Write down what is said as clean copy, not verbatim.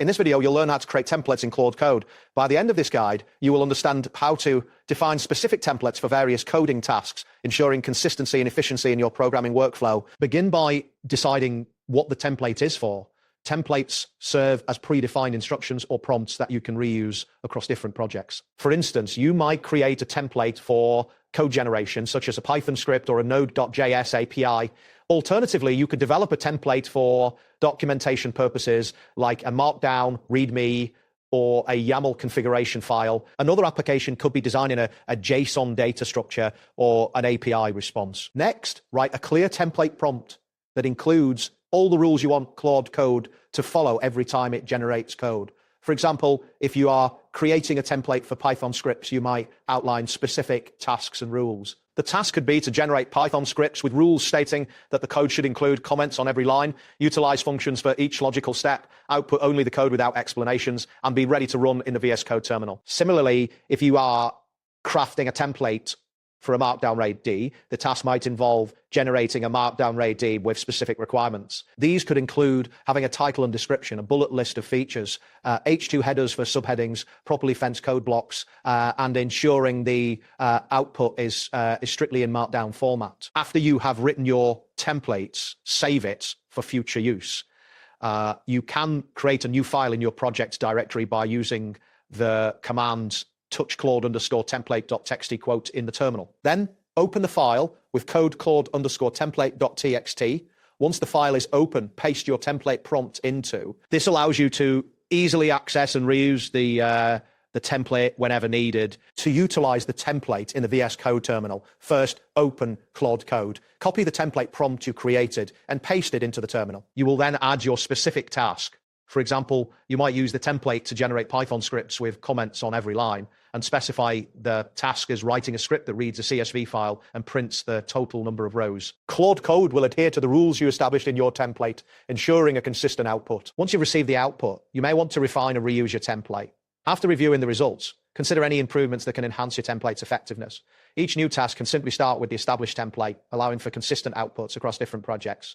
In this video, you'll learn how to create templates in Claude Code. By the end of this guide, you will understand how to define specific templates for various coding tasks, ensuring consistency and efficiency in your programming workflow. Begin by deciding what the template is for. Templates serve as predefined instructions or prompts that you can reuse across different projects. For instance, you might create a template for code generation, such as a Python script or a Node.js API. Alternatively, you could develop a template for documentation purposes like a Markdown, README, or a YAML configuration file. Another application could be designing a JSON data structure or an API response. Next, write a clear template prompt that includes all the rules you want Claude Code to follow every time it generates code. For example, if you are creating a template for Python scripts, you might outline specific tasks and rules. The task could be to generate Python scripts with rules stating that the code should include comments on every line, utilize functions for each logical step, output only the code without explanations, and be ready to run in the VS Code terminal. Similarly, if you are crafting a template for a Markdown RAID-D, the task might involve generating a Markdown RAID-D with specific requirements. These could include having a title and description, a bullet list of features, H2 headers for subheadings, properly fenced code blocks, and ensuring the output is strictly in Markdown format. After you have written your templates, save it for future use. You can create a new file in your project directory by using the command touchclaude_template.txt quote in the terminal. Then open the file with code claude_template.txt. Once the file is open, paste your template prompt into. This allows you to easily access and reuse the template whenever needed. To utilize the template in the VS Code terminal, first open Claude Code, copy the template prompt you created, and paste it into the terminal. You will then add your specific task. For example, you might use the template to generate Python scripts with comments on every line and specify the task as writing a script that reads a CSV file and prints the total number of rows. Claude Code will adhere to the rules you established in your template, ensuring a consistent output. Once you've received the output, you may want to refine or reuse your template. After reviewing the results, consider any improvements that can enhance your template's effectiveness. Each new task can simply start with the established template, allowing for consistent outputs across different projects.